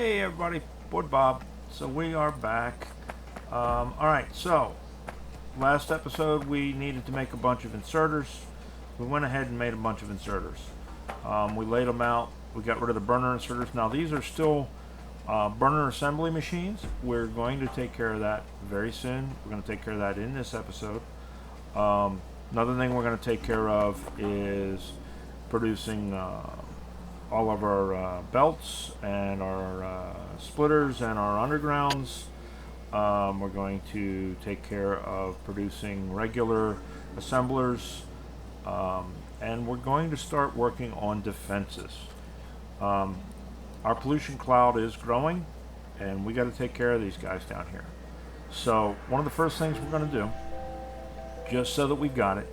Hey everybody, Board Bob. So we are back. Alright, so last episode we needed to make a bunch of inserters. We went ahead and made a bunch of inserters. We laid them out. We got rid of the burner inserters. Now these are still burner assembly machines. We're going to take care of that very soon. We're going to take care of that in this episode. Another thing we're going to take care of is producing all of our belts and our splitters and our undergrounds. We're going to take care of producing regular assemblers, and we're going to start working on defenses. Our pollution cloud is growing, and we got to take care of these guys down here. So one of the first things we're going to do, just so that we've got it,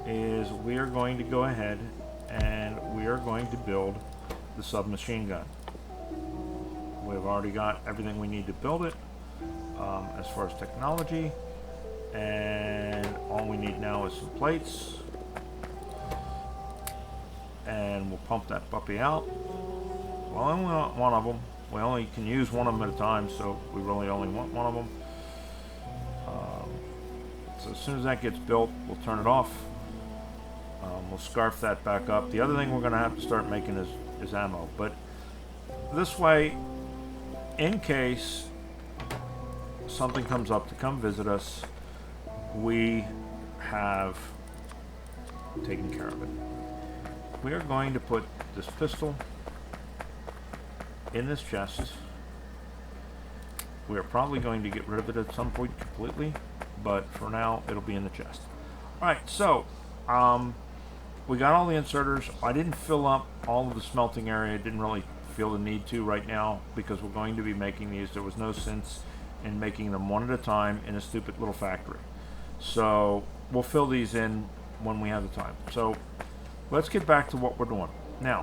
is we are going to go ahead and we are going to build the submachine gun. We've already got everything we need to build it as far as technology, and all we need now is some plates, and we'll pump that puppy out. Well, I only want one of them. We only can use one of them at a time, so we really only want one of them. So as soon as that gets built, we'll turn it off. We'll scarf that back up. The other thing we're going to have to start making is ammo. But this way, in case something comes up to come visit us, we have taken care of it. We are going to put this pistol in this chest. We are probably going to get rid of it at some point completely, but for now it'll be in the chest. Alright, so we got all the inserters. I didn't fill up all of the smelting area. Didn't really feel the need to right now because we're going to be making these. There was no sense in making them one at a time in a stupid little factory. So we'll fill these in when we have the time. So let's get back to what we're doing. Now,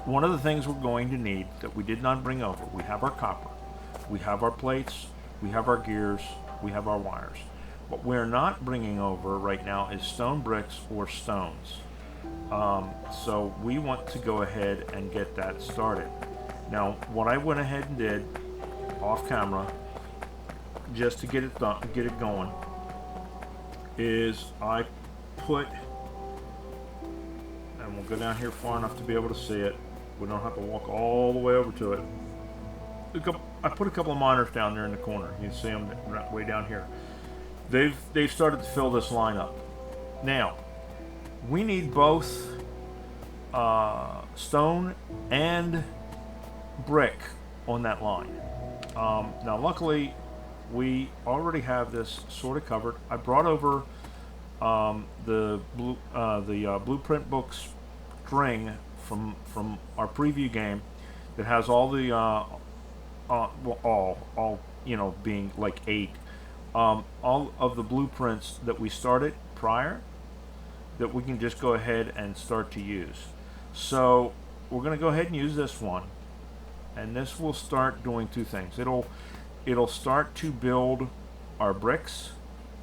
one of the things we're going to need that we did not bring over, we have our copper, we have our plates, we have our gears, we have our wires. What we're not bringing over right now is stone bricks or stones. So we want to go ahead and get that started. Now, what I went ahead and did off camera, just to get it done, get it going, is I put, and we'll go down here far enough to be able to see it. We don't have to walk all the way over to it. I put a couple of miners down there in the corner. You can see them way down here. They've started to fill this line up. Now, we need both stone and brick on that line. Now, luckily, we already have this sort of covered. I brought over the blueprint book string from our preview game that has all the all you know, being like 8. All of the blueprints that we started prior that we can just go ahead and start to use. So we're going to go ahead and use this one, and this will start doing two things. It'll start to build our bricks,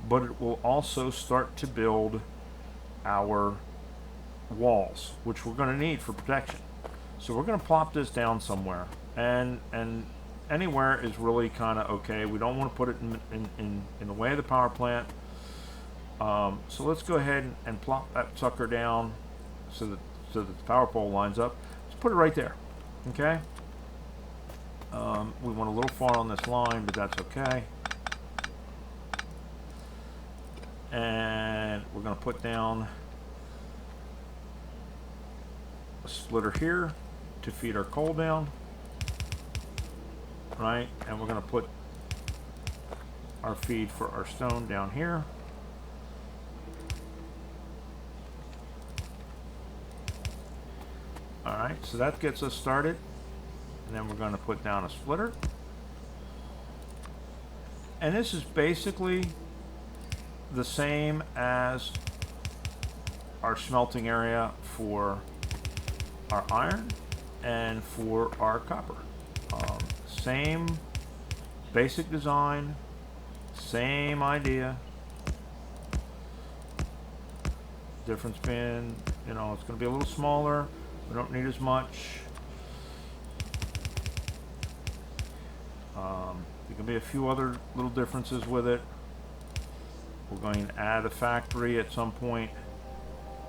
but it will also start to build our walls, which we're going to need for protection. So we're going to plop this down somewhere, and anywhere is really kind of okay. We don't want to put it in the way of the power plant. So let's go ahead and plop that sucker down so that the power pole lines up. Let's put it right there. Okay. We went a little far on this line, but that's okay. And we're going to put down a splitter here to feed our coal down. Right, and we're going to put our feed for our stone down here. Alright, so that gets us started. And then we're going to put down a splitter. And this is basically the same as our smelting area for our iron and for our copper. Same basic design, same idea. Difference being, it's going to be a little smaller. We don't need as much. There can be a few other little differences with it. We're going to add a factory at some point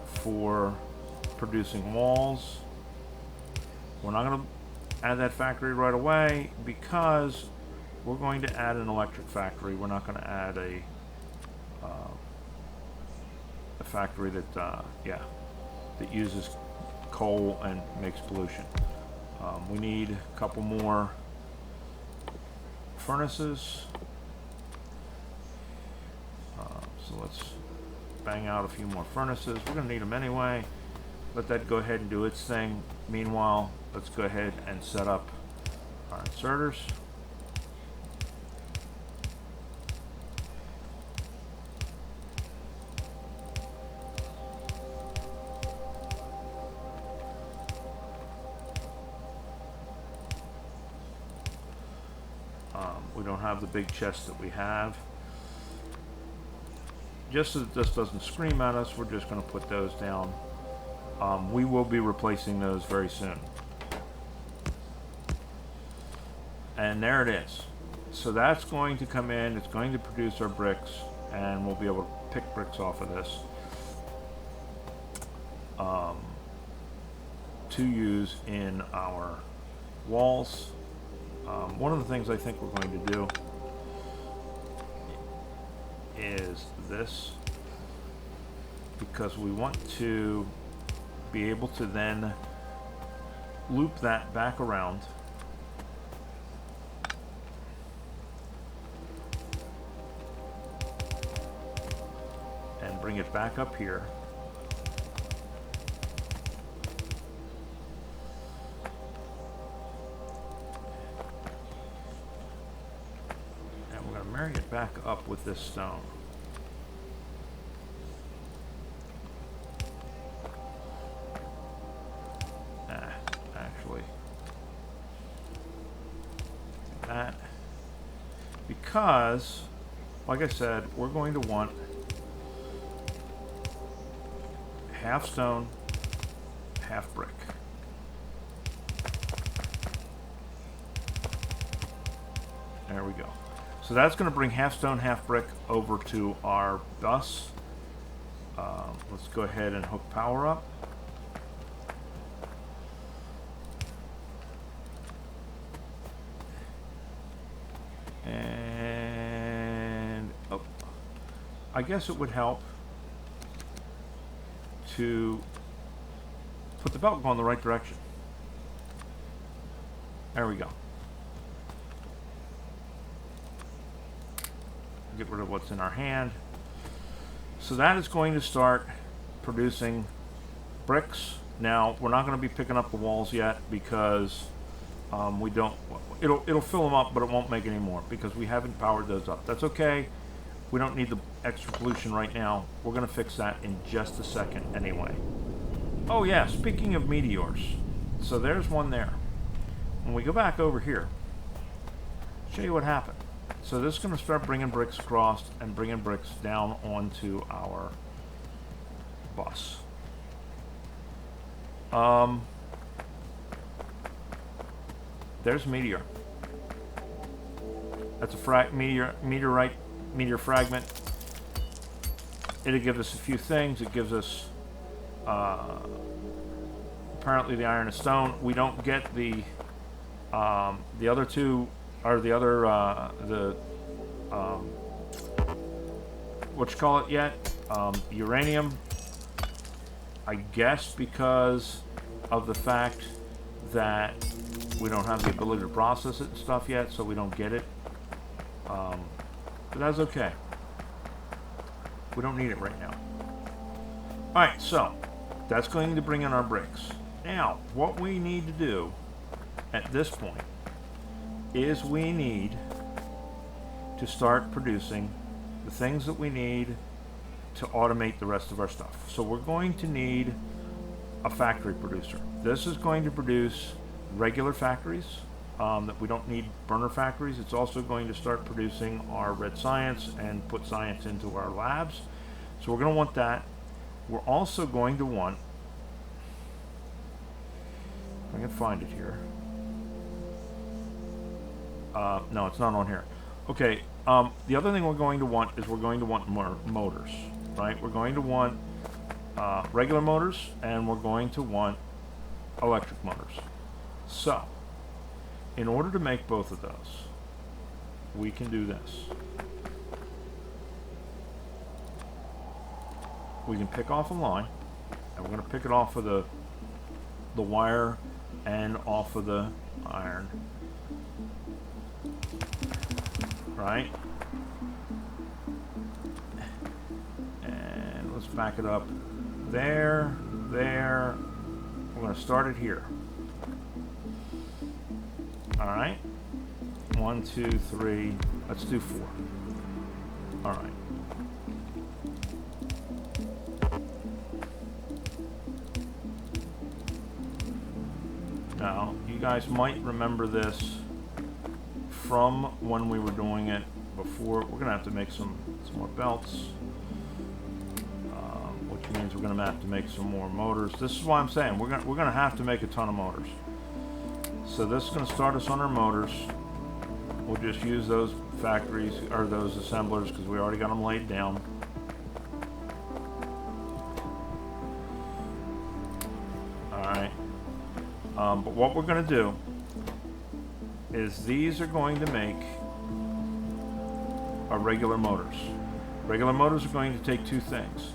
for producing walls. We're not going to add that factory right away because we're going to add an electric factory. We're not going to add a factory that that uses coal and makes pollution. We need a couple more furnaces. So let's bang out a few more furnaces. We're going to need them anyway. Let that go ahead and do its thing. Meanwhile, let's go ahead and set up our inserters. We don't have the big chest that we have. Just so that this doesn't scream at us, we're just going to put those down. We will be replacing those very soon. And there it is. So that's going to come in, it's going to produce our bricks, and we'll be able to pick bricks off of this to use in our walls. One of the things I think we're going to do is this, because we want to be able to then loop that back around and bring it back up here. Marry it back up with this stone. Actually, that, because, like I said, we're going to want half stone, half brick. There we go. So that's going to bring half stone, half brick over to our bus. Let's go ahead and hook power up. And I guess it would help to put the belt going the right direction. There we go. Get rid of what's in our hand. So that is going to start producing bricks. Now we're not going to be picking up the walls yet because we don't. It'll fill them up, but it won't make any more because we haven't powered those up. That's okay. We don't need the extra pollution right now. We're going to fix that in just a second anyway. Oh yeah, speaking of meteors, so there's one there. When we go back over here, show you what happened. So this is going to start bringing bricks across and bringing bricks down onto our bus. There's meteor. That's a meteor fragment. It'll give us a few things. It gives us apparently the iron and stone. We don't get the other two. Or the other, what you call it yet? Uranium. I guess because of the fact that we don't have the ability to process it and stuff yet, so we don't get it. But that's okay. We don't need it right now. Alright, so that's going to bring in our bricks. Now, what we need to do at this point is we need to start producing the things that we need to automate the rest of our stuff. So we're going to need a factory producer. This is going to produce regular factories that we don't need burner factories. It's also going to start producing our red science and put science into our labs. So we're going to want that. We're also going to want, if I can find it here, No, it's not on here. Okay, the other thing we're going to want is we're going to want more motors, right? We're going to want regular motors, and we're going to want electric motors. So, in order to make both of those, we can do this. We can pick off a line, and we're going to pick it off of the wire and off of the iron, right? And let's back it up. There. We're going to start it here. All right. 1, 2, 3. Let's do 4. All right. Now, you guys might remember this from when we were doing it before. We're going to have to make some more belts, which means we're going to have to make some more motors. This is why I'm saying we're going to have to make a ton of motors. So this is going to start us on our motors. We'll just use those factories or those assemblers because we already got them laid down. All right. But what we're going to do is these are going to make our regular motors. Regular motors are going to take two things: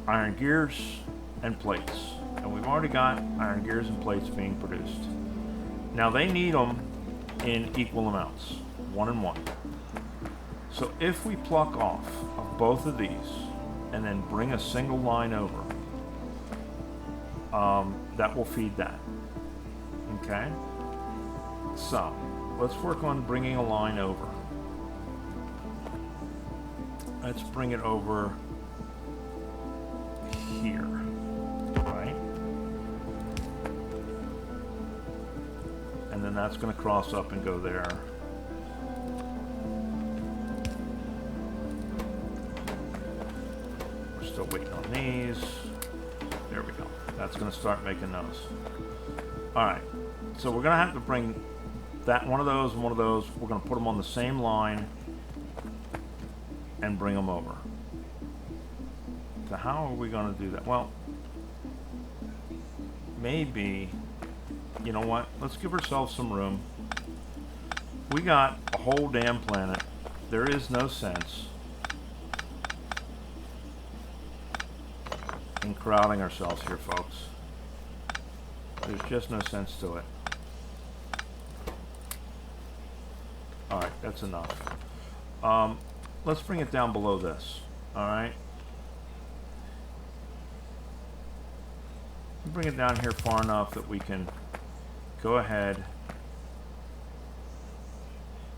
iron gears and plates. And we've already got iron gears and plates being produced. Now they need them in equal amounts, 1 and 1. So if we pluck off of both of these and then bring a single line over, that will feed that. Okay? So let's work on bringing a line over. Let's bring it over here, right? And then that's going to cross up and go there. We're still waiting on these. There we go. That's going to start making those. All right. So we're going to have to bring that one of those and one of those. We're going to put them on the same line and bring them over. So how are we going to do that? Well, maybe, you know what? Let's give ourselves some room. We got a whole damn planet. There is no sense in crowding ourselves here, folks. There's just no sense to it. Alright, that's enough. Let's bring it down below this. Alright? Bring it down here far enough that we can go ahead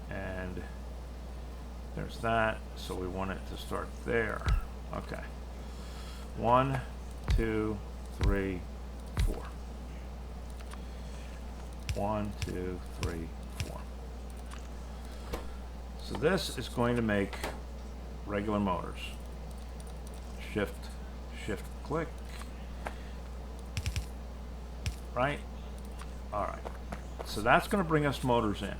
and there's that. So we want it to start there. Okay. 1, 2, 3, 4. 1, 2, 3, 4. So this is going to make regular motors. Shift, click. Right? Alright. So that's going to bring us motors in,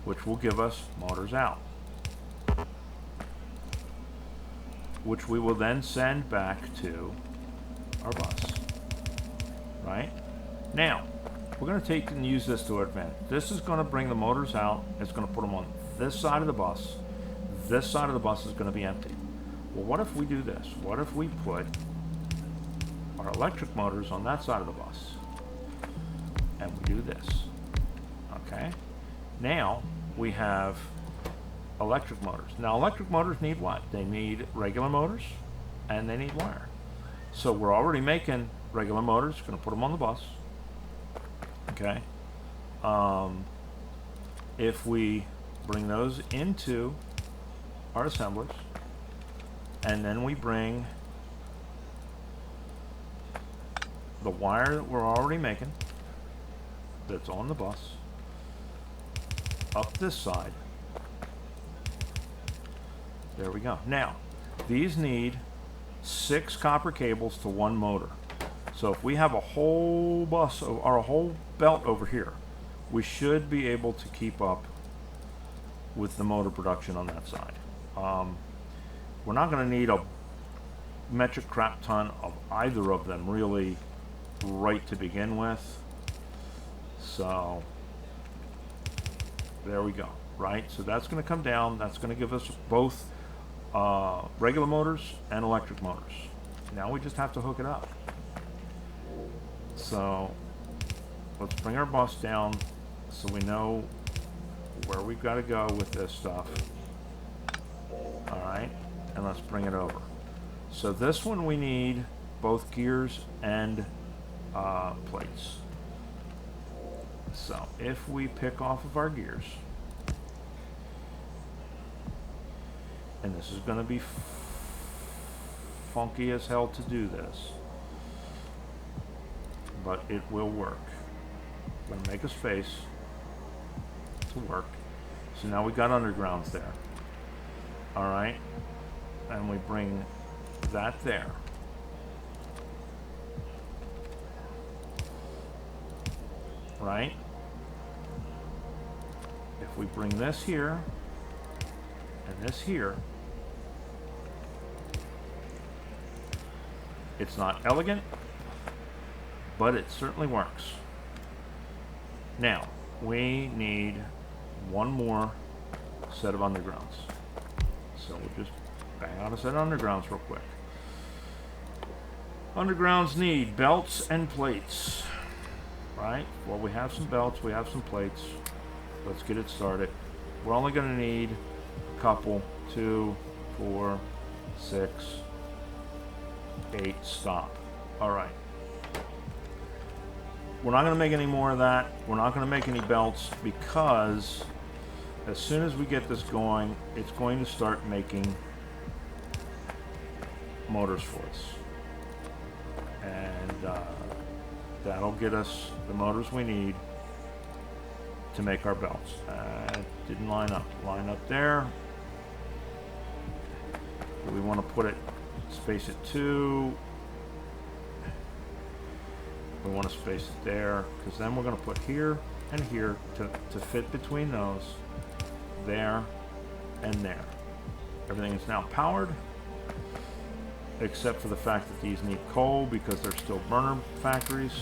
which will give us motors out, which we will then send back to our bus. Right? Now, we're going to take and use this to our advantage. This is going to bring the motors out. It's going to put them on this side of the bus. This side of the bus is going to be empty. Well, what if we do this? What if we put our electric motors on that side of the bus? And we do this. Okay? Now, we have electric motors. Now, electric motors need what? They need regular motors, and they need wire. So we're already making regular motors. Going to put them on the bus. Okay. If we bring those into our assemblers, and then we bring the wire that we're already making, that's on the bus, up this side. There we go. Now, these need 6 copper cables to 1 motor. So if we have a whole bus or a whole belt over here, we should be able to keep up with the motor production on that side. We're not going to need a metric crap ton of either of them really right to begin with. So there we go, right? So that's going to come down. That's going to give us both regular motors and electric motors. Now we just have to hook it up. So let's bring our bus down so we know where we've got to go with this stuff. All right, and let's bring it over. So this one we need both gears and plates. So if we pick off of our gears, and this is going to be funky as hell to do this, but it will work. I'm going to make a space to work. So now we got undergrounds there. All right, and we bring that there. Right? If we bring this here and this here, it's not elegant, but it certainly works. Now, we need one more set of undergrounds. So we'll just bang out a set of undergrounds real quick. Undergrounds need belts and plates. Right? Well, we have some belts, we have some plates. Let's get it started. We're only going to need a couple. 2, 4, 6, 8, stop. All right. We're not going to make any more of that. We're not going to make any belts because as soon as we get this going, it's going to start making motors for us. And that'll get us the motors we need to make our belts. Didn't line up. Line up there. We want to put it, space it 2. We want to space it there, because then we're going to put here and here to fit between those, there and there. Everything is now powered, except for the fact that these need coal because they're still burner factories,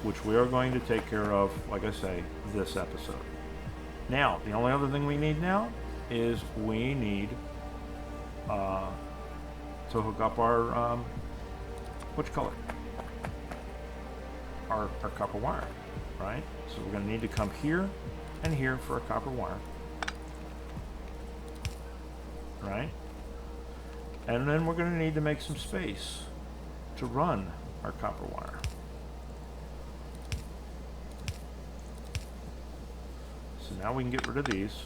which we are going to take care of, like I say, this episode. Now, the only other thing we need now is we need to hook up our, what you call it? Our copper wire, right? So we're going to need to come here and here for a copper wire, right? And then we're going to need to make some space to run our copper wire. So now we can get rid of these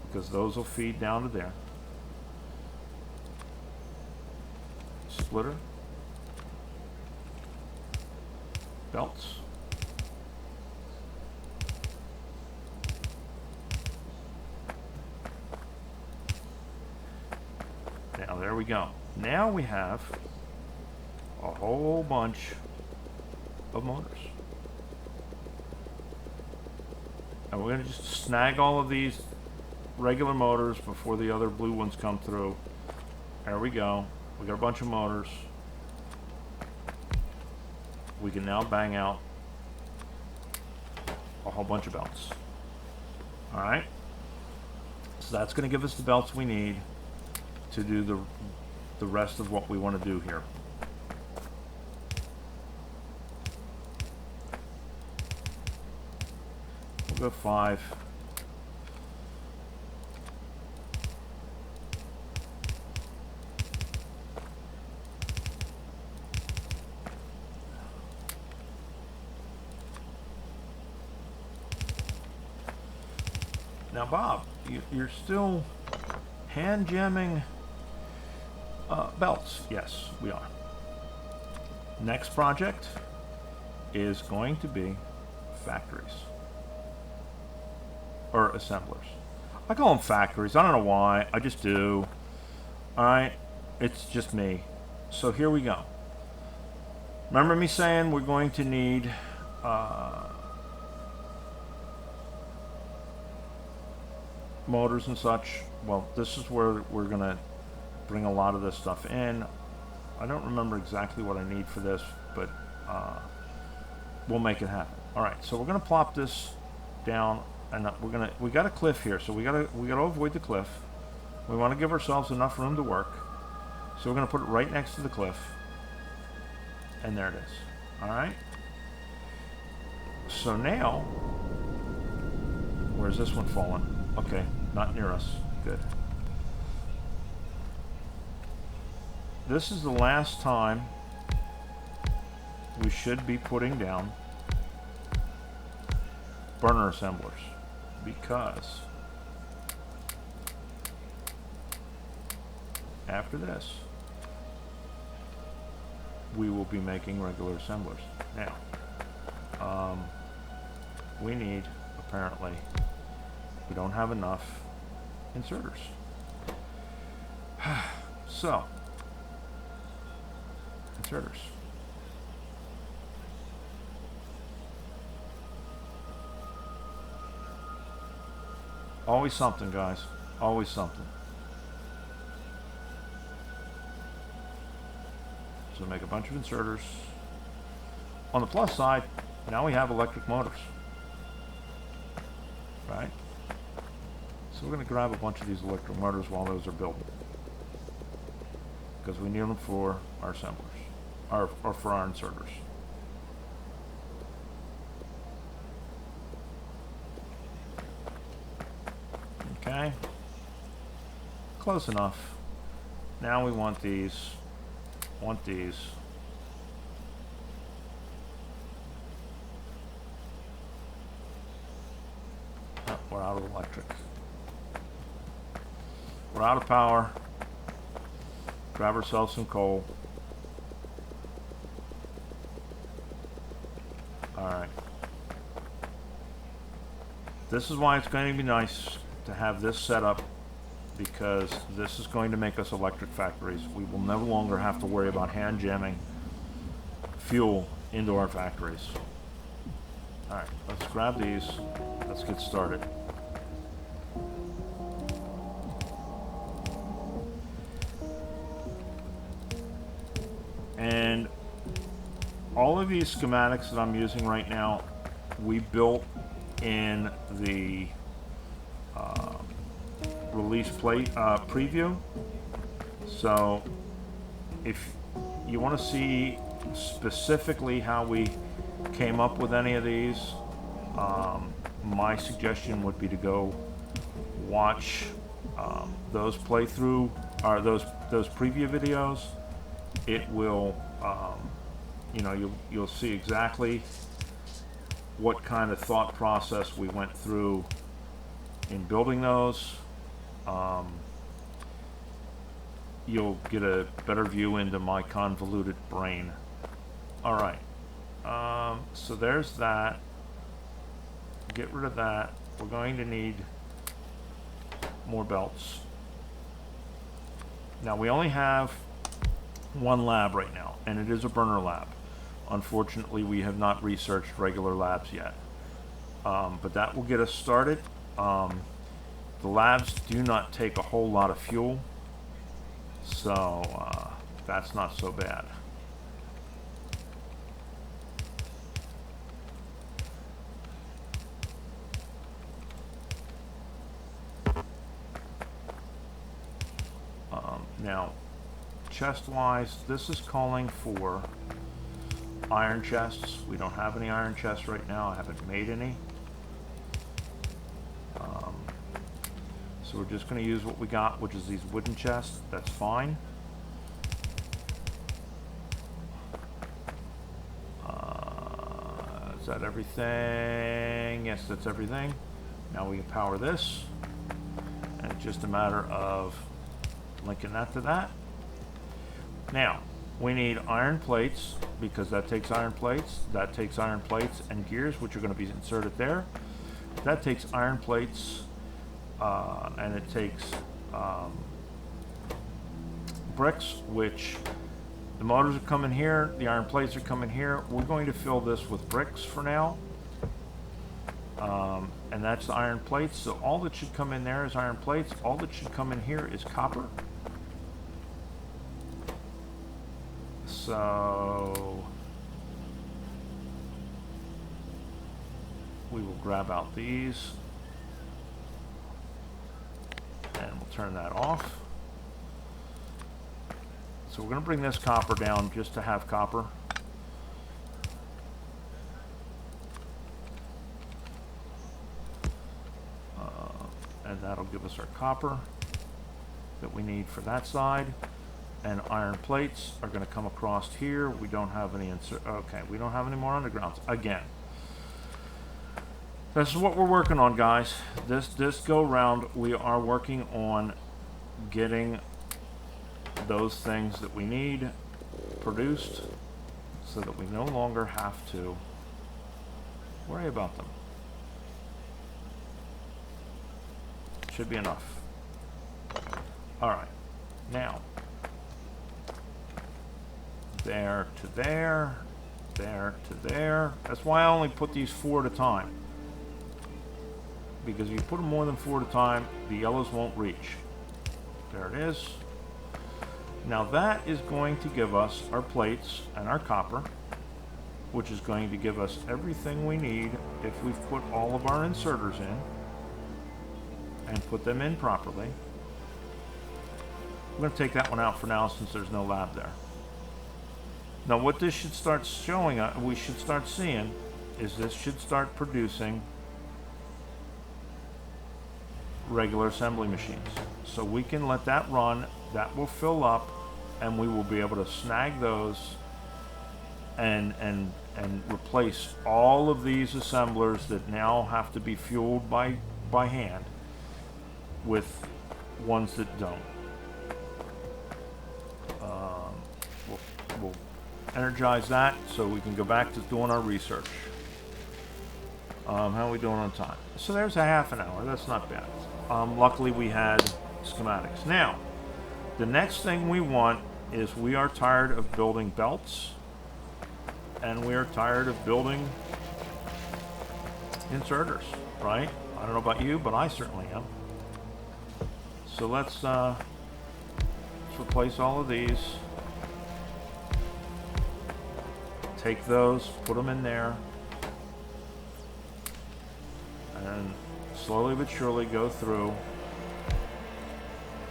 because those will feed down to there. Splitter. Belts. Now there we go. Now we have a whole bunch of motors. And we're going to just snag all of these regular motors before the other blue ones come through. There we go. We got a bunch of motors. We can now bang out a whole bunch of belts. Alright? So that's going to give us the belts we need to do the rest of what we want to do here. We'll go 5. Now, Bob, you're still hand jamming belts. Yes, we are. Next project is going to be factories. Or assemblers. I call them factories. I don't know why. I just do. Alright? It's just me. So here we go. Remember me saying we're going to need motors and such, well, this is where we're going to bring a lot of this stuff in. I don't remember exactly what I need for this, but we'll make it happen. All right, so we're going to plop this down, and we got a cliff here, so we got to avoid the cliff. We want to give ourselves enough room to work, so we're going to put it right next to the cliff, and there it is. All right. So now, where's this one falling? Okay, not near us. Good. This is the last time we should be putting down burner assemblers, because after this we will be making regular assemblers. Now we need, apparently we don't have enough inserters. So inserters. Always something, guys. Always something. So make a bunch of inserters. On the plus side, now we have electric motors. Right? So we're going to grab a bunch of these electric motors while those are built, because we need them for our assemblers, or for our inserters. Okay, close enough. Now we want these. Oh, we're out of electric. We're out of power. Grab ourselves some coal. Alright. This is why it's going to be nice to have this set up, because this is going to make us electric factories. We will no longer have to worry about hand jamming fuel into our factories. Alright, let's grab these. Let's get started. And all of these schematics that I'm using right now, we built in the release preview. So if you want to see specifically how we came up with any of these, my suggestion would be to go watch those playthrough, or those preview videos. It will, you know, you'll see exactly what kind of thought process we went through in building those. You'll get a better view into my convoluted brain. All right, so there's that. Get rid of that. We're going to need more belts. Now we only have one lab right now, and it is a burner lab. Unfortunately, we have not researched regular labs yet, but that will get us started. The labs do not take a whole lot of fuel, so that's not so bad. Now, chest-wise, this is calling for iron chests. We don't have any iron chests right now. I haven't made any. So we're just going to use what we got, which is these wooden chests. That's fine. Is that everything? Yes, that's everything. Now we can power this. And it's just a matter of linking that to that. Now, we need iron plates, because that takes iron plates. That takes iron plates and gears, which are going to be inserted there. That takes iron plates, and it takes bricks, which the motors are coming here, the iron plates are coming here. We're going to fill this with bricks for now. And that's the iron plates. So all that should come in there is iron plates. All that should come in here is copper. So we will grab out these and we'll turn that off. So we're going to bring this copper down just to have copper. And that'll give us our copper that we need for that side. And iron plates are going to come across here. We don't have any okay, we don't have any more undergrounds again. This is what we're working on, guys. This go round, we are working on getting those things that we need produced so that we no longer have to worry about them. Should be enough. Alright, now there to there, there to there. That's why I only put these 4 at a time, because if you put them more than 4 at a time, the yellows won't reach. There it is. Now that is going to give us our plates and our copper, which is going to give us everything we need if we've put all of our inserters in and put them in properly. I'm going to take that one out for now since there's no lab there. Now what this should start showing, we should start seeing, is this should start producing regular assembly machines. So we can let that run, that will fill up, and we will be able to snag those and replace all of these assemblers that now have to be fueled by hand with ones that don't. We'll energize that so we can go back to doing our research. How are we doing on time? So there's a half an hour. That's not bad. Luckily we had schematics. Now, the next thing we want is, we are tired of building belts and we are tired of building inserters, right? I don't know about you, but I certainly am. So let's replace all of these. Take those, put them in there, and slowly but surely go through.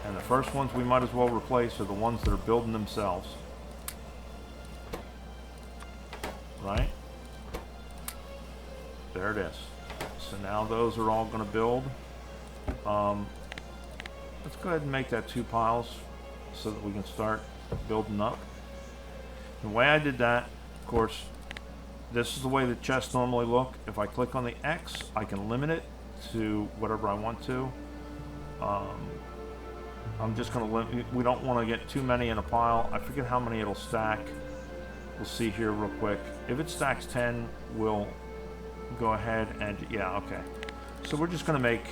And the first ones we might as well replace are the ones that are building themselves. Right? There it is. So now those are all going to build. Let's go ahead and make that 2 piles so that we can start building up. The way I did that, of course, this is the way the chests normally look. If I click on the X, I can limit it to whatever I want to. I'm just going to limit. We don't want to get too many in a pile. I forget how many it'll stack. We'll see here real quick. If it stacks 10, we'll go ahead and, yeah, okay. So we're just going to make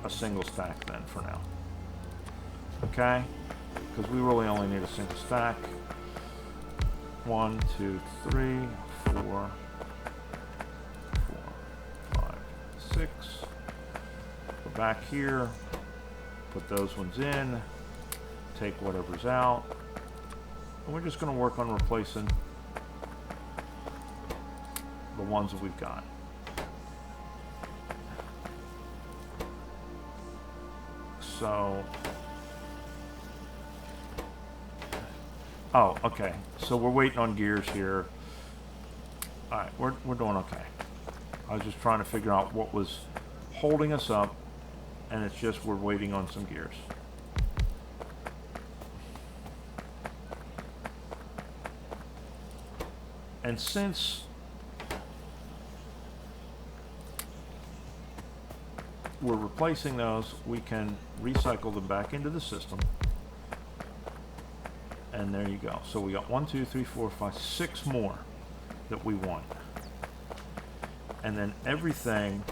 a single stack then for now. Okay? Because we really only need a single stack. 1, 2, 3, 4, 5, 6. Go back here. Put those ones in. Take whatever's out. And we're just going to work on replacing the ones that we've got. So, oh, okay. So we're waiting on gears here. All right, we're doing okay. I was just trying to figure out what was holding us up, and it's just we're waiting on some gears. And since we're replacing those, we can recycle them back into the system. And there you go. So we got 1, 2, 3, 4, 5, 6 more that we want. And then everything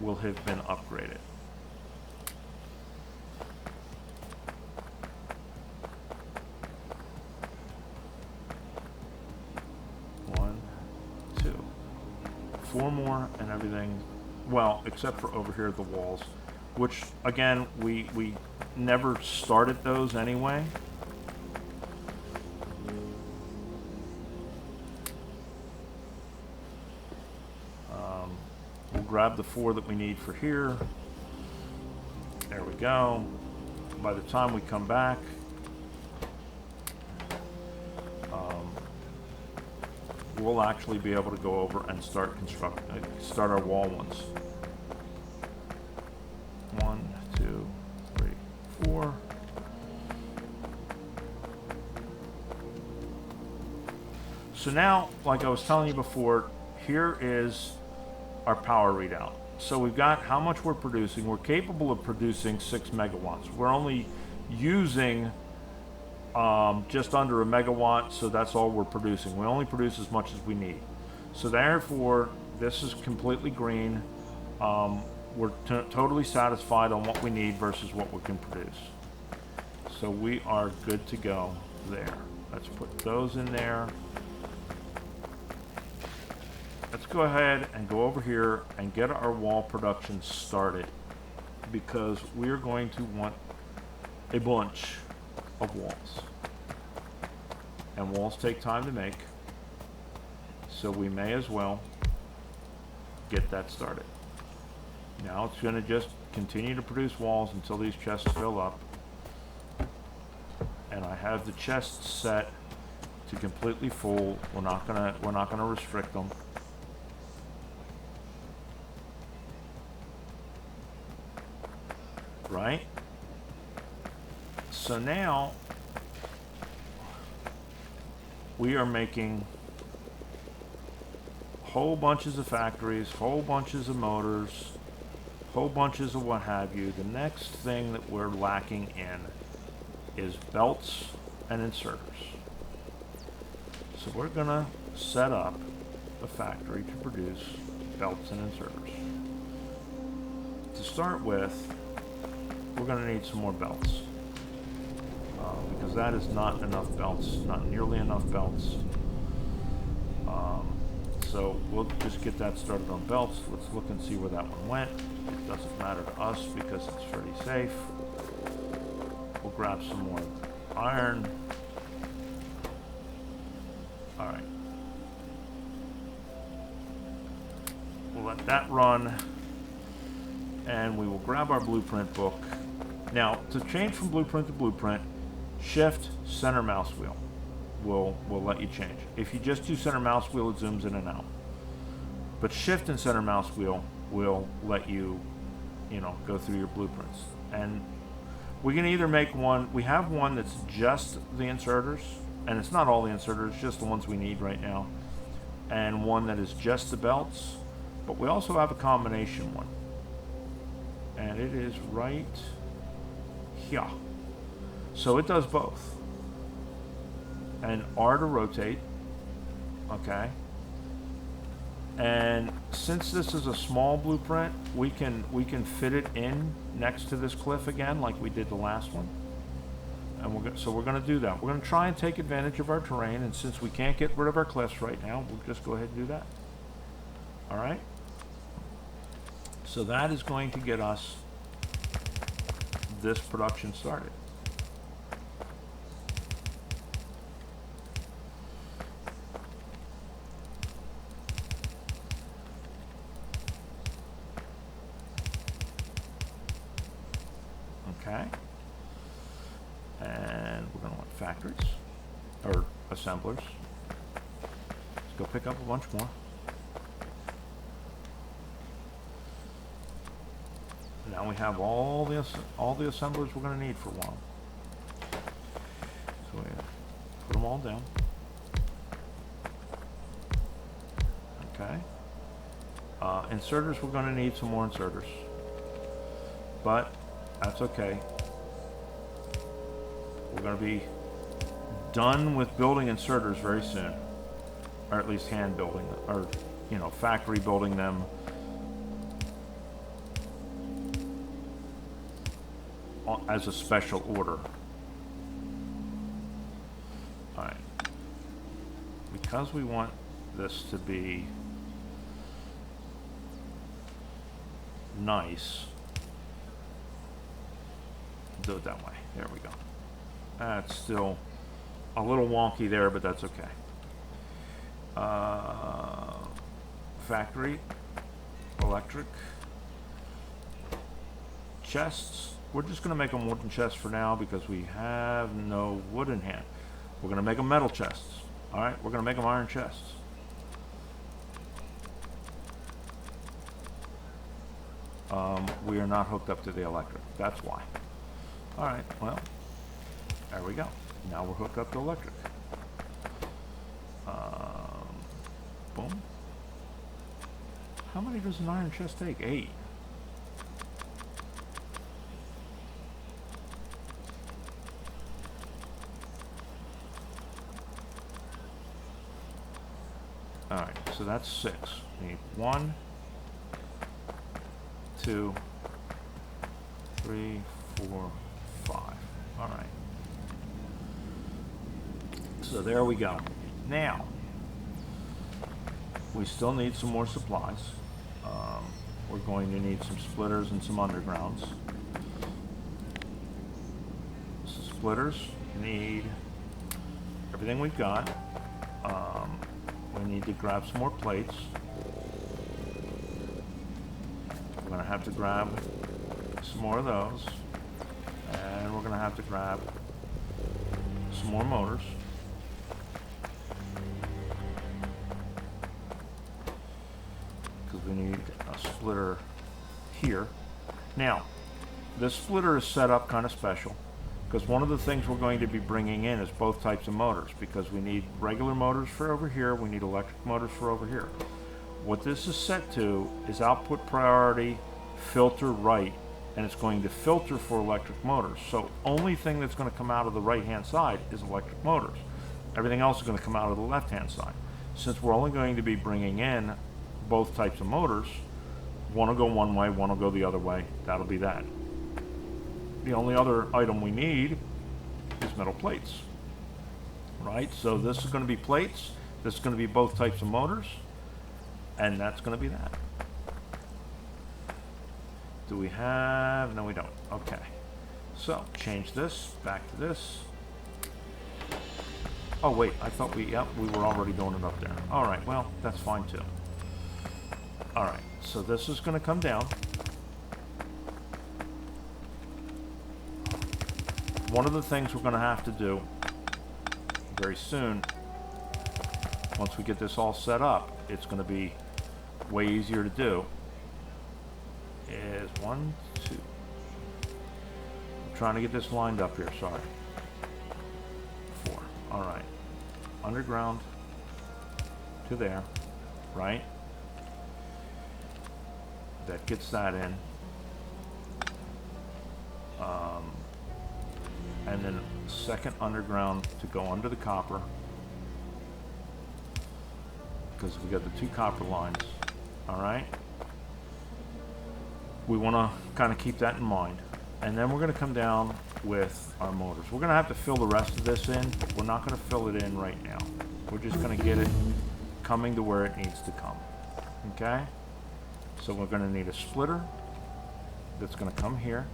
will have been upgraded. One, two, 4 more, and everything well, except for over here, the walls, which again, we never started those anyway. We'll grab the 4 that we need for here. There we go. By the time we come back, we'll actually be able to go over and start our wall ones. 1, 2, 3, 4. So now, like I was telling you before, here is our power readout. So we've got how much we're producing. We're capable of producing 6 megawatts. We're only using just under a megawatt, so that's all we're producing. We only produce as much as we need. So therefore, this is completely green. We're totally satisfied on what we need versus what we can produce. So we are good to go there. Let's put those in there. Let's go ahead and go over here and get our wall production started, because we're going to want a bunch of walls. And walls take time to make, so we may as well get that started. Now it's going to just continue to produce walls until these chests fill up. And I have the chests set to completely full. We're not gonna restrict them. Right? So now we are making whole bunches of factories, whole bunches of motors, whole bunches of what have you. The next thing that we're lacking in is belts and inserters. So we're gonna set up a factory to produce belts and inserters. To start with, we're going to need some more belts, because that is not enough belts, not nearly enough belts. So we'll just get that started on belts. Let's look and see where that one went. It doesn't matter to us because it's pretty safe. We'll grab some more iron. All right. We'll let that run, and we will grab our blueprint book. Now, to change from blueprint to blueprint, shift center mouse wheel will let you change. If you just do center mouse wheel, it zooms in and out. But shift and center mouse wheel will let you, go through your blueprints. And we can either make one. We have one that's just the inserters, and it's not all the inserters, just the ones we need right now, and one that is just the belts. But we also have a combination one, and it is right here. So it does both. And R to rotate, okay. And since this is a small blueprint, we can fit it in next to this cliff again, like we did the last one. And we're going to do that. We're going to try and take advantage of our terrain, and since we can't get rid of our cliffs right now, we'll just go ahead and do that. All right. So that is going to get us this production started. Okay. And we're going to want factories, or assemblers. Let's go pick up a bunch more. Now we have all the assemblers we're going to need for one. So we put them all down. Okay. Inserters, we're going to need some more inserters, but that's okay. We're going to be done with building inserters very soon, or at least hand building them, or factory building them. As a special order. Alright. Because we want this to be nice. Do it that way. There we go. That's still a little wonky there, but that's okay. Factory, electric, chests. We're just going to make them wooden chests for now because we have no wood in hand. We're going to make them metal chests. All right, we're going to make them iron chests. We are not hooked up to the electric. That's why. All right, well, there we go. Now we're hooked up to electric. Boom. How many does an iron chest take? 8. All right, so that's 6. We need 1, 2, 3, 4, 5. All right. So there we go. Now, we still need some more supplies. We're going to need some splitters and some undergrounds. So splitters need everything we've got. We need to grab some more plates. We're going to have to grab some more of those. And we're going to have to grab some more motors. Because we need a splitter here. Now, this splitter is set up kind of special. Because one of the things we're going to be bringing in is both types of motors, because we need regular motors for over here, we need electric motors for over here. What this is set to is output priority, filter right, and it's going to filter for electric motors. So only thing that's going to come out of the right hand side is electric motors. Everything else is going to come out of the left hand side. Since we're only going to be bringing in both types of motors, one will go one way, one will go the other way, that'll be that. The only other item we need is metal plates, right? So this is going to be plates, this is going to be both types of motors, and that's going to be that. Do we have, no we don't, okay. So, change this, back to this. Oh wait, I thought we were already doing it up there. Alright, well, that's fine too. Alright, so this is going to come down. One of the things we're going to have to do very soon, once we get this all set up, it's going to be way easier to do, is 1, 2. I'm trying to get this lined up here, sorry. 4. Alright. Underground to there, right? That gets that in. And then second underground to go under the copper, because we got the 2 copper lines. All right, we want to kind of keep that in mind, and then we're going to come down with our motors. We're going to have to fill the rest of this in, but we're not going to fill it in right now. We're just going to get it coming to where it needs to come. Okay, so we're going to need a splitter that's going to come here.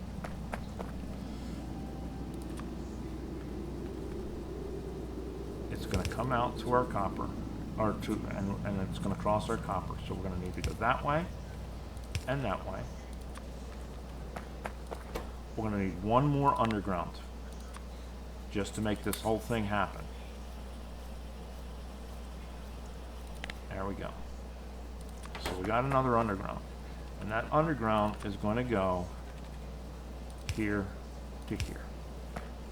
It's going to come out to our copper, or to, and it's going to cross our copper. So we're going to need to go that way and that way. We're going to need one more underground just to make this whole thing happen. There we go. So we got another underground, and that underground is going to go here to here.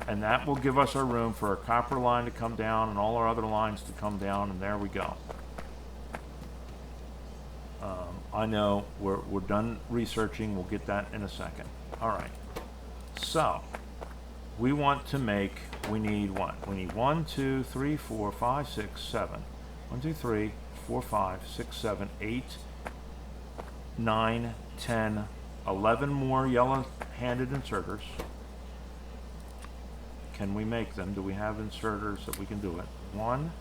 And that will give us our room for our copper line to come down and all our other lines to come down, and there we go. I know we're done researching. We'll get that in a second. All right. So we want to make, we need what? We need 1, 2, 3, 4, 5, 6, 7. 1, 2, 3, 4, 5, 6, 7, 8, 9, 10, 11 more yellow-handed inserters. Can we make them? Do we have inserters that we can do it? 1,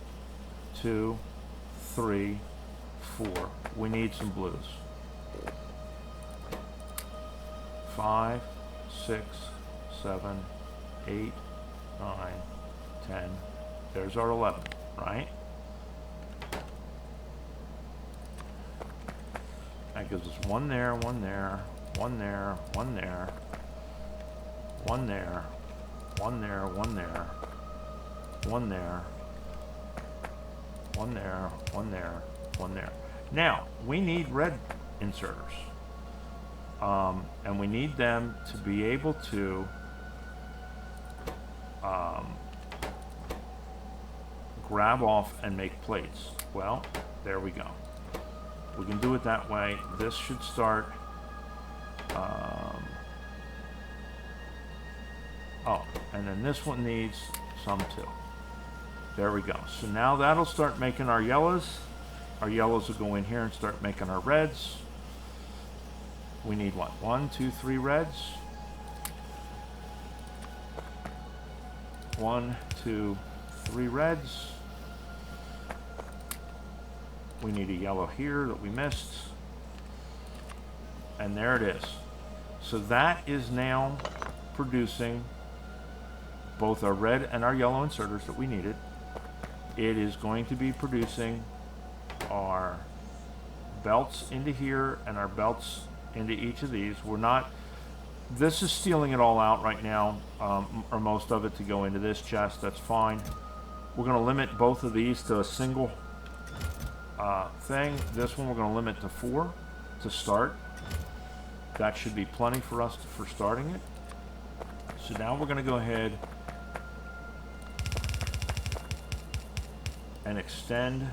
2, 3, 4. We need some blues. 5, 6, 7, 8, 9, 10. There's our 11, right? That gives us one there, one there, one there, one there, one there, one there, one there, one there, one there, one there, one there. Now, we need red inserters. And we need them to be able to grab off and make plates. Well, there we go. We can do it that way. This should start. Oh, and then this one needs some too. There we go. So now that'll start making our yellows. Our yellows will go in here and start making our reds. We need what? 1, 2, 3 reds. 1, 2, 3 reds. We need a yellow here that we missed. And there it is. So that is now producing both our red and our yellow inserters that we needed. It is going to be producing our belts into here and our belts into each of these. We're not, this is stealing it all out right now, or most of it to go into this chest. That's fine. We're going to limit both of these to a single thing. This one we're going to limit to 4 to start. That should be plenty for us for starting it. So now we're going to go ahead and extend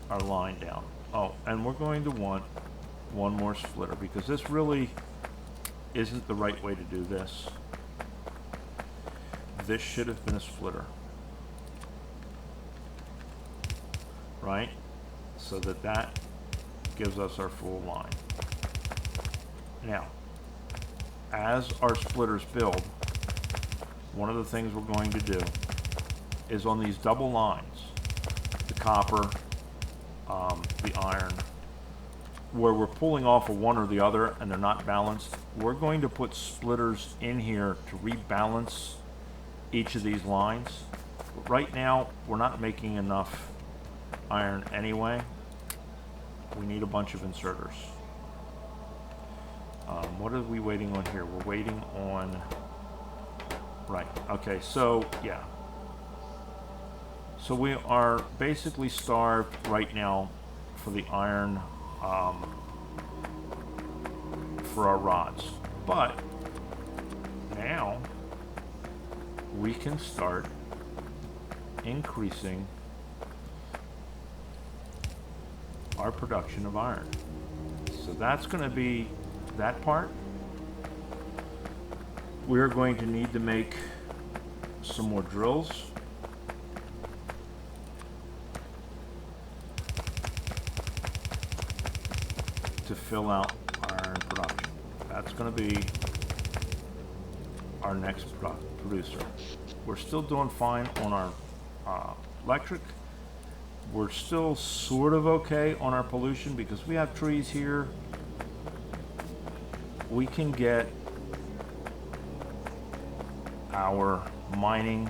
our line down. Oh, and we're going to want one more splitter because this really isn't the right way to do this. This should have been a splitter, right? So that gives us our full line. Now, as our splitters build, one of the things we're going to do is on these double lines, the copper, the iron, where we're pulling off of one or the other and they're not balanced, we're going to put splitters in here to rebalance each of these lines. But right now, we're not making enough iron anyway. We need a bunch of inserters. What are we waiting on here? We're waiting on, right, okay, so yeah. So we are basically starved right now for the iron for our rods. But now we can start increasing our production of iron. So that's going to be that part. We're going to need to make some more drills. To fill out iron production. That's going to be our next producer. We're still doing fine on our electric. We're still sort of okay on our pollution because we have trees here. We can get our mining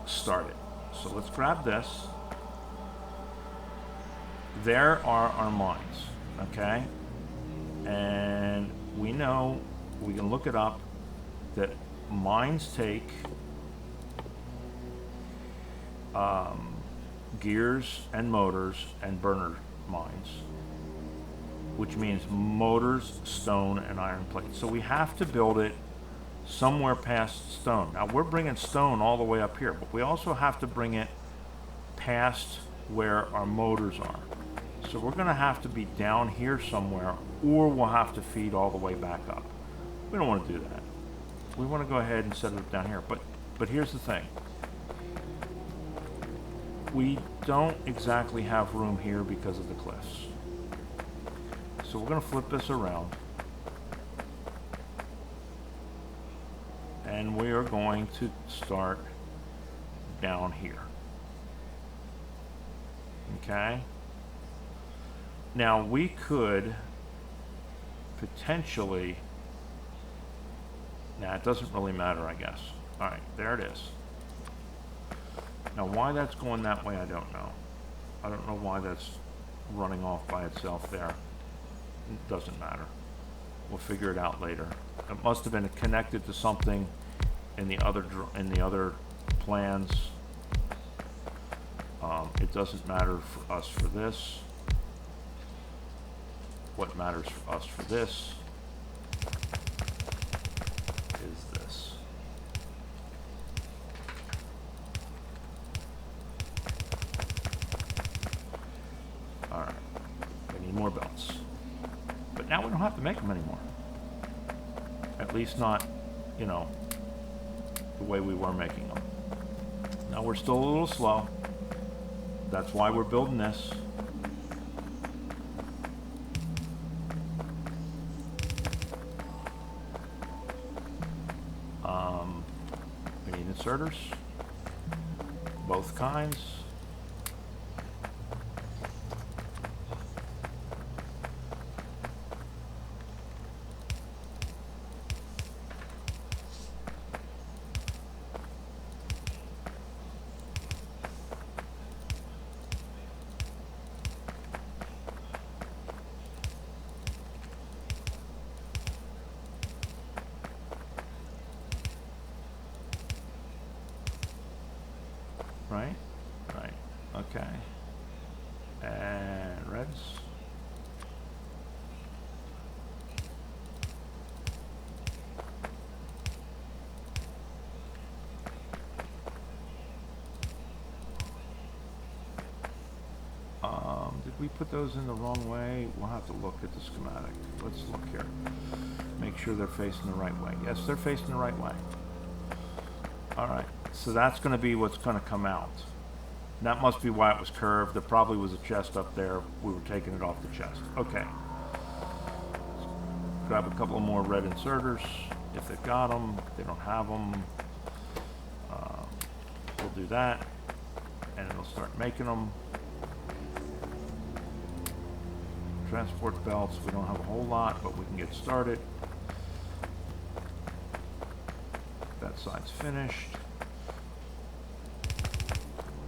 started. So let's grab this. There are our mines, okay? And we know, we can look it up, that mines take gears and motors and burner mines, which means motors, stone, and iron plates. So we have to build it somewhere past stone. Now we're bringing stone all the way up here, but we also have to bring it past where our motors are. So we're going to have to be down here somewhere, or we'll have to feed all the way back up. We don't want to do that. We want to go ahead and set it up down here. But here's the thing. We don't exactly have room here because of the cliffs. So we're going to flip this around. And we are going to start down here. Okay? Now we could potentially, nah, it doesn't really matter, I guess. All right, there it is. Now, why that's going that way, I don't know. I don't know why that's running off by itself there. It doesn't matter. We'll figure it out later. It must have been connected to something in the other plans. It doesn't matter for us for this. What matters for us for this is this. All right, we need more belts. But now we don't have to make them anymore. At least not, you know, the way we were making them. Now we're still a little slow. That's why we're building this. We need inserters, both kinds. Right? Right. Okay. And reds. Did we put those in the wrong way? We'll have to look at the schematic. Let's look here. Make sure they're facing the right way. Yes, they're facing the right way. All right. So that's going to be what's going to come out. That must be why it was curved. There probably was a chest up there. We were taking it off the chest. Okay. Grab a couple of more red inserters if they've got them. If they don't have them, we'll do that, and it'll start making them. Transport belts. We don't have a whole lot, but we can get started. That side's finished.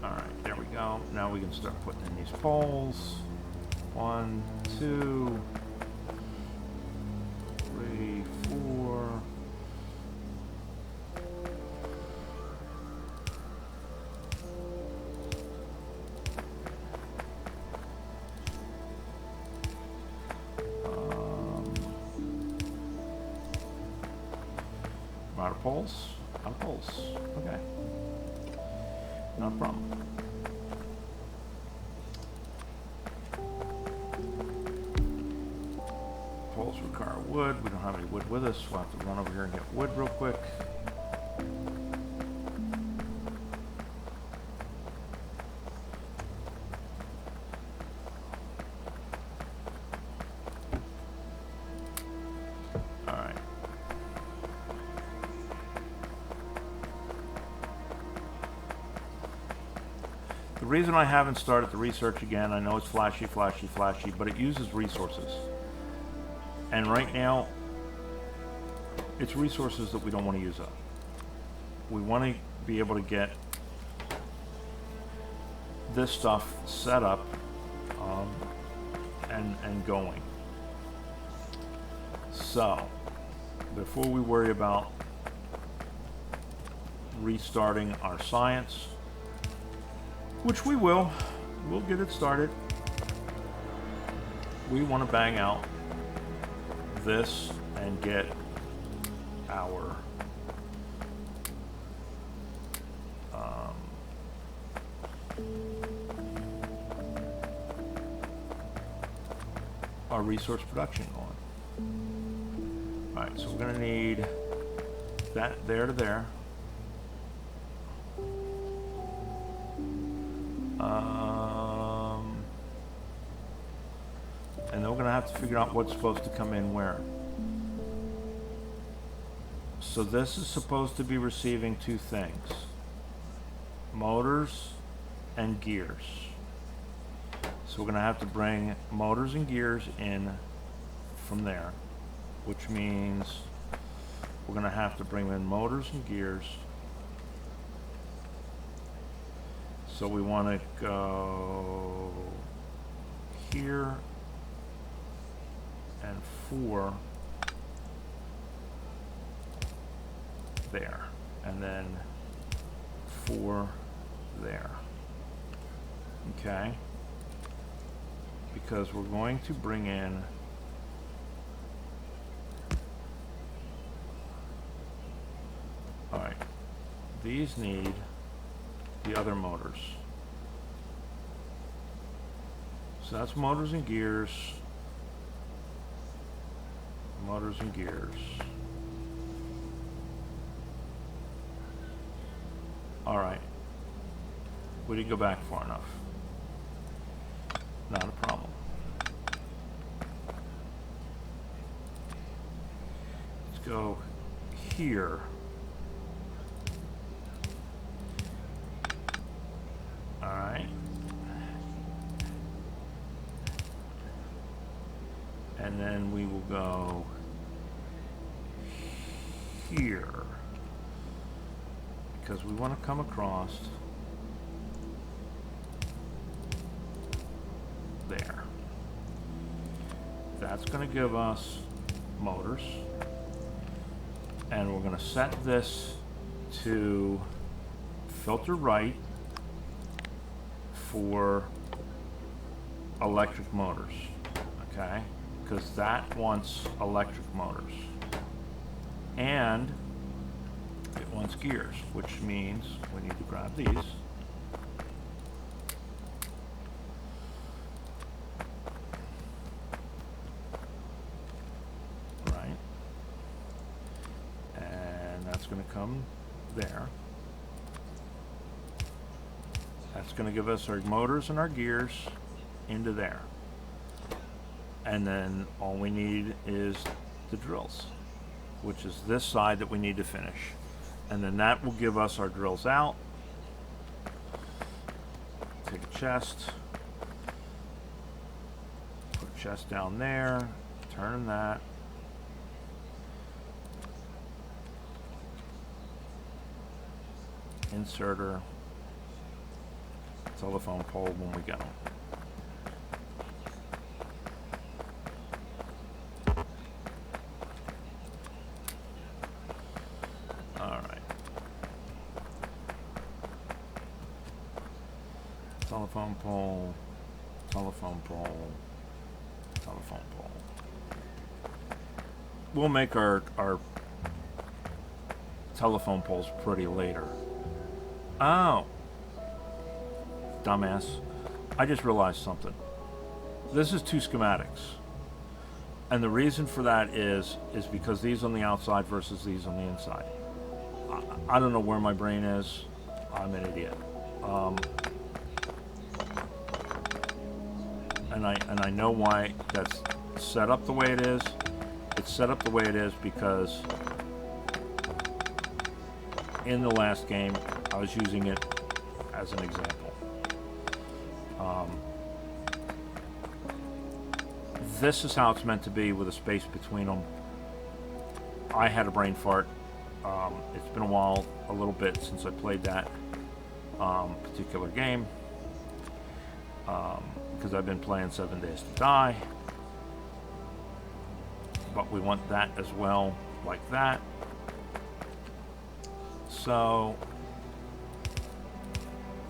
Alright, there we go. Now we can start putting in these poles. 1, 2, 3, 4. Out of poles? Out of poles. Okay. Not a problem. Poles require wood. We don't have any wood with us. We'll have to run over here and get wood real quick. The reason I haven't started the research again, I know it's flashy, but it uses resources. And right now, it's resources that we don't want to use up. We want to be able to get this stuff set up and going. So, before we worry about restarting our science, which we will. We'll get it started. We want to bang out this and get our resource production going. Alright, so we're going to need that there to there. And then we're going to have to figure out what's supposed to come in where. So this is supposed to be receiving two things. Motors and gears. So we're going to have to bring motors and gears in from there. which means we're going to have to bring in motors and gears. So we want to go here and 4 there, and then 4 there. Okay? Because we're going to bring in alright, these need the other motors. So that's motors and gears. Motors and gears. Alright. We didn't go back far enough. Not a problem. Let's go here. Alright. And then we will go here. Because we want to come across there. That's going to give us motors. And we're going to set this to filter right for electric motors. Okay? Because that wants electric motors. And it wants gears, which means we need to grab these. Right. And that's going to come there. That's going to give us our motors and our gears into there. And then all we need is the drills, which is this side that we need to finish. And then that will give us our drills out. Take a chest. Put a chest down there. Turn that. Inserter. Telephone pole when we go. Telephone pole, telephone pole, telephone pole. We'll make our telephone poles pretty later. Oh, dumbass. I just realized something. This is 2 schematics. And the reason for that is because these on the outside versus these on the inside. I don't know where my brain is. I'm an idiot. And I know why that's set up the way it is. It's set up the way it is because in the last game I was using it as an example. This is how it's meant to be with a space between them. I had a brain fart. It's been a little bit since I played that particular game. Because I've been playing 7 Days to Die. But we want that as well, like that. So,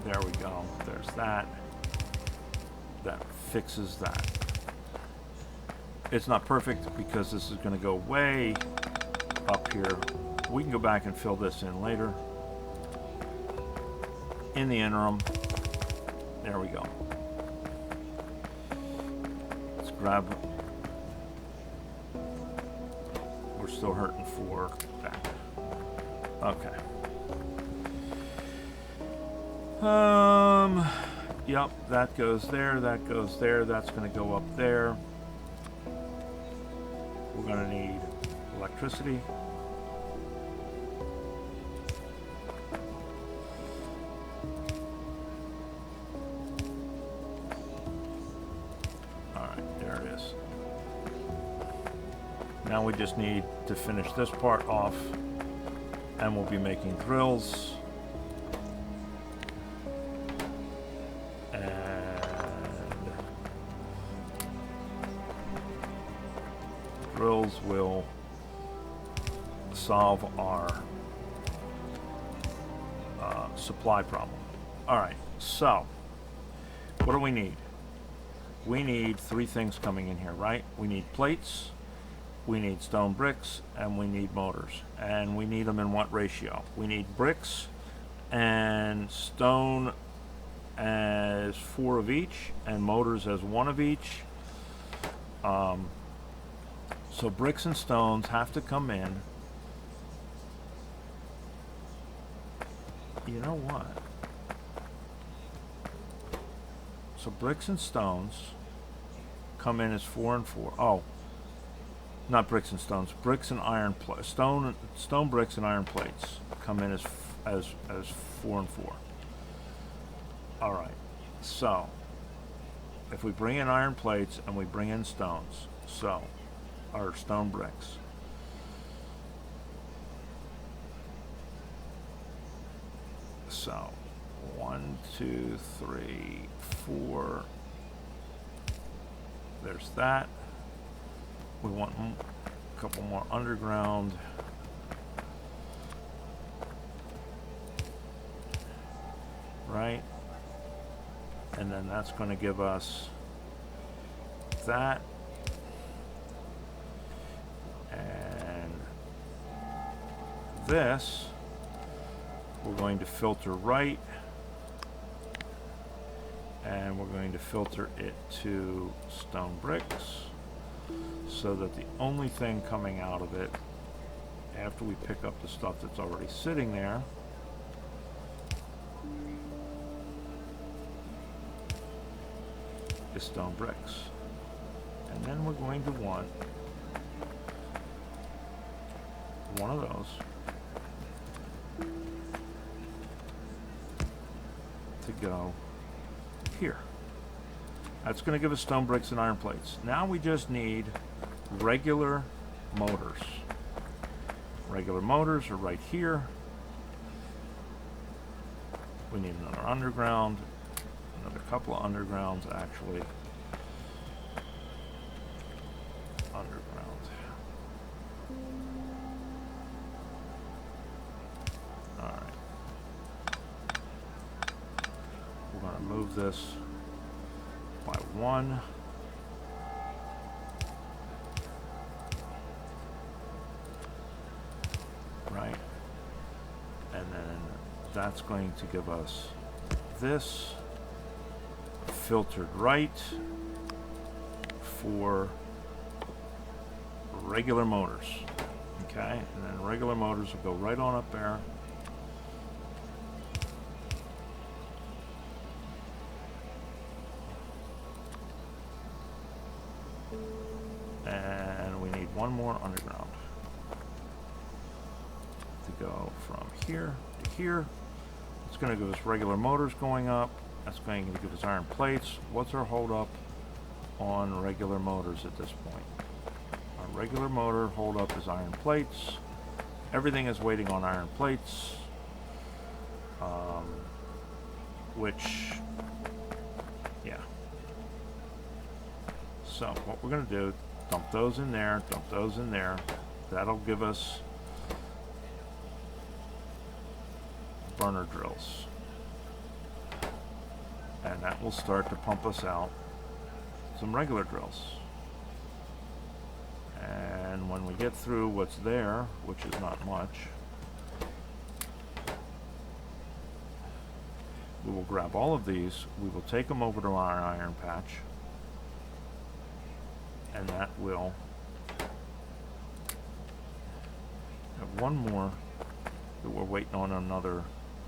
there we go. There's that. That fixes that. It's not perfect because this is going to go way up here. We can go back and fill this in later. In the interim, there we go. Grab. We're still hurting for that. Okay. Yep, that goes there, that goes there, that's going to go up there. We're going to need electricity. Now we just need to finish this part off, and we'll be making drills. And drills will solve our supply problem. Alright, so what do we need? We need three things coming in here, right? We need plates, we need stone bricks, and we need motors. And we need them in what ratio? We need bricks and stone as 4 of each, and motors as 1 of each. So bricks and stones have to come in. You know what? So bricks and stones come in as 4 and 4. Oh, not bricks and stones. Bricks and iron stone bricks and iron plates come in as 4 and 4. All right. So if we bring in iron plates and we bring in stones, so our stone bricks. So 1, 2, 3, 4. There's that. We want a couple more underground. Right? And then that's going to give us that. And this, we're going to filter right. And we're going to filter it to stone bricks, so that the only thing coming out of it after we pick up the stuff that's already sitting there is stone bricks. And then we're going to want one of those to go here. That's going to give us stone bricks and iron plates. Now we just need regular motors. Regular motors are right here. We need another underground, another couple of undergrounds actually. Underground. Alright. We're going to move this by 1. Right? And then that's going to give us this filtered right for regular motors. Okay? And then regular motors will go right on up there. And we need one more underground to go from here to here. It's going to give us regular motors going up. That's going to give us iron plates. What's our hold up on regular motors at this point? Our regular motor hold up is iron plates. Everything is waiting on iron plates, which, yeah. So what we're going to do, dump those in there, dump those in there. That'll give us burner drills. And that will start to pump us out some regular drills. And when we get through what's there, which is not much, we will grab all of these, we will take them over to our iron patch, and that will have one more that we're waiting on another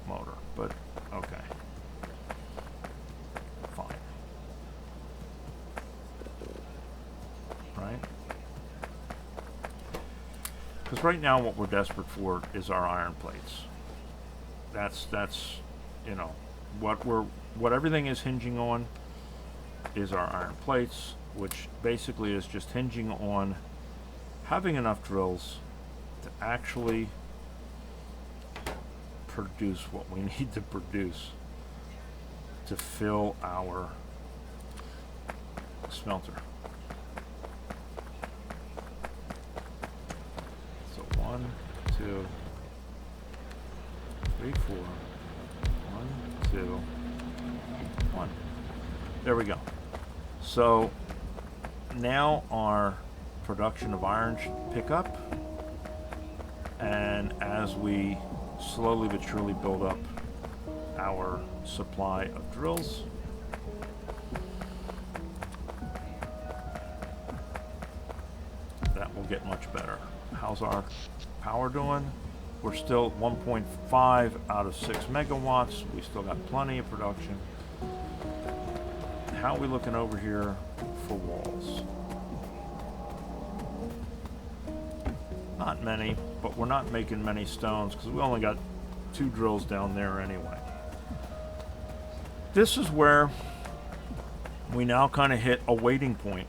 motor, but okay. Fine. Right? Because right now what we're desperate for is our iron plates. That's you know, what everything is hinging on is our iron plates, which basically is just hinging on having enough drills to actually produce what we need to produce to fill our smelter. So 1, 2, 3, 4. 1, 2, 1. There we go. So now our production of iron should pick up, and as we slowly but surely build up our supply of drills, that will get much better. How's our power doing? We're still at 1.5 out of 6 megawatts. We still got plenty of production. How are we looking over here for walls? Not many, but we're not making many stones because we only got 2 drills down there anyway. This is where we now kind of hit a waiting point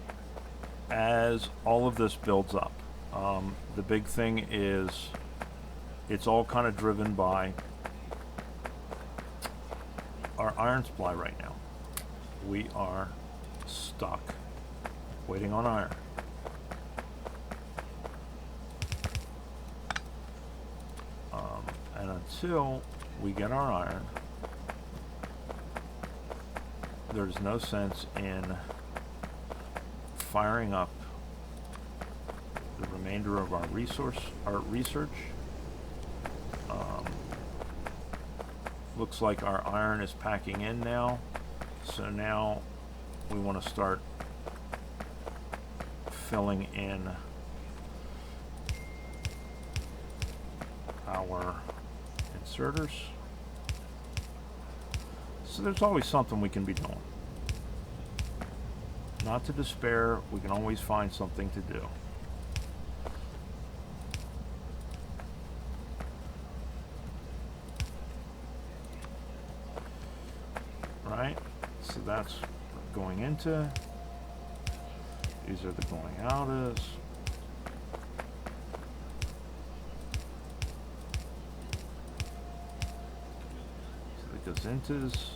as all of this builds up. The big thing is it's all kind of driven by our iron supply right now. We are stuck waiting on iron. And until we get our iron, there's no sense in firing up the remainder of our research. Looks like our iron is packing in now, so now we want to start filling in our inserters. So there's always something we can be doing. Not to despair, we can always find something to do. Right? So that's going into. These are the going out is. So the goes into's.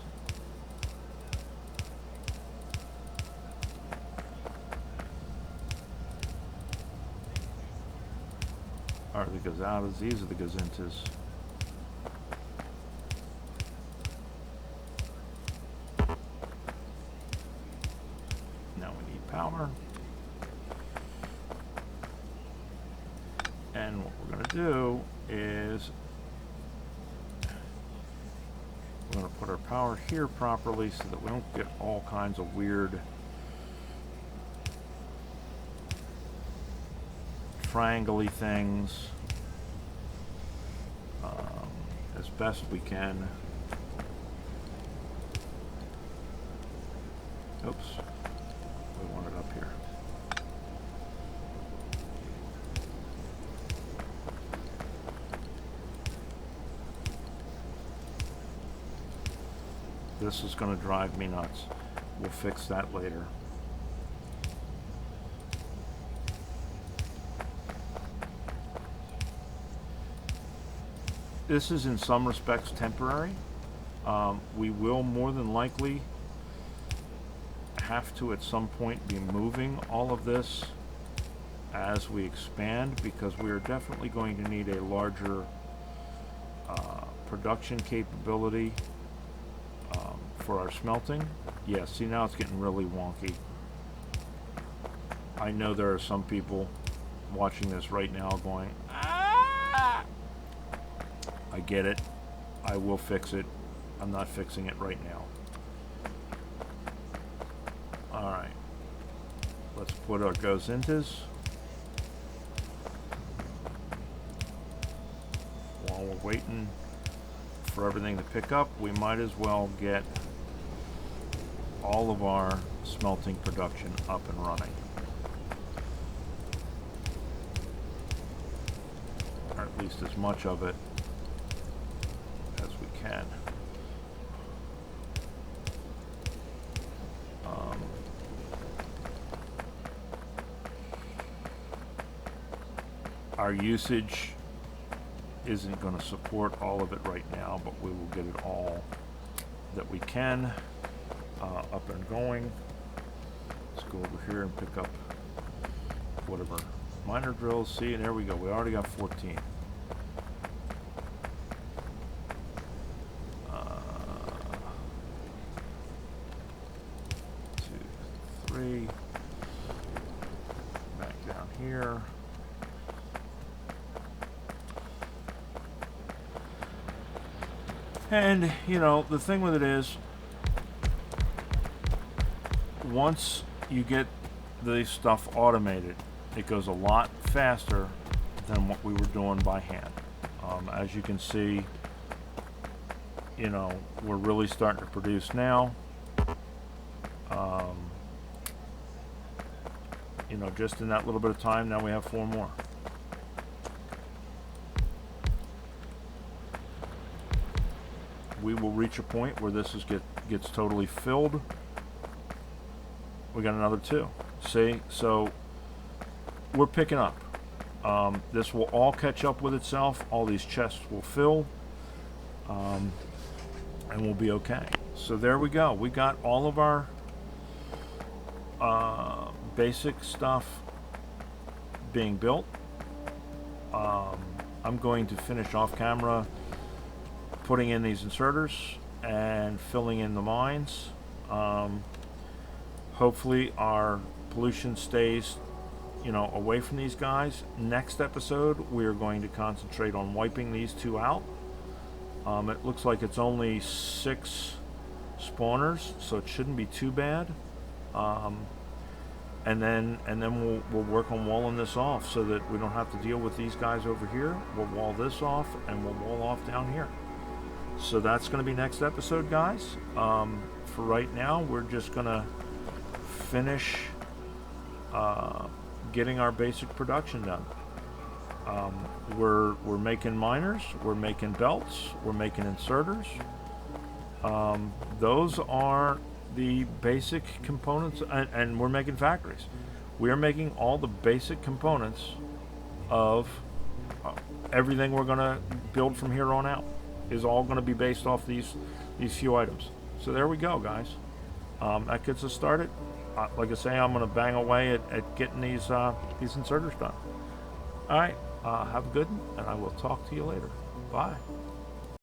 Or the goes out is. These are the goes into's. Power. And what we're going to do is we're going to put our power here properly so that we don't get all kinds of weird triangle-y things as best we can. Oops. We want it up here. This is going to drive me nuts. We'll fix that later. This is in some respects temporary. We will more than likely have to at some point be moving all of this as we expand, because we are definitely going to need a larger production capability for our smelting. Yeah, see, now it's getting really wonky. I know there are some people watching this right now going, ah! I get it. I will fix it. I'm not fixing it right now. Alright. Let's put our goes intos. While we're waiting for everything to pick up, we might as well get all of our smelting production up and running. Or at least as much of it as we can. Our usage isn't going to support all of it right now, but we will get it all that we can up and going. Let's go over here and pick up whatever miner drills. See, and there we go. We already got 14. 2, 3. Back down here. And, you know, the thing with it is, once you get the stuff automated, it goes a lot faster than what we were doing by hand. As you can see, you know, we're really starting to produce now. You know, just in that little bit of time, now we have 4 more. We will reach a point where this gets totally filled. We got another 2. See, so we're picking up. This will all catch up with itself. All these chests will fill, and we'll be okay. So there we go. We got all of our basic stuff being built. I'm going to finish off camera putting in these inserters and filling in the mines. Hopefully our pollution stays, you know, away from these guys. Next episode, we're going to concentrate on wiping these 2 out. It looks like it's only 6 spawners, so it shouldn't be too bad. And then we'll work on walling this off so that we don't have to deal with these guys over here. We'll wall this off and we'll wall off down here. So that's going to be next episode, guys. For right now, we're just going to finish getting our basic production done. We're making miners, we're making belts, we're making inserters. Those are the basic components, and we're making factories. We are making all the basic components of everything we're going to build from here on out. Is all going to be based off these few items. So there we go, guys. That gets us started. Like I say, I'm going to bang away at getting these inserters done. All right, have a good one, and I will talk to you later. Bye.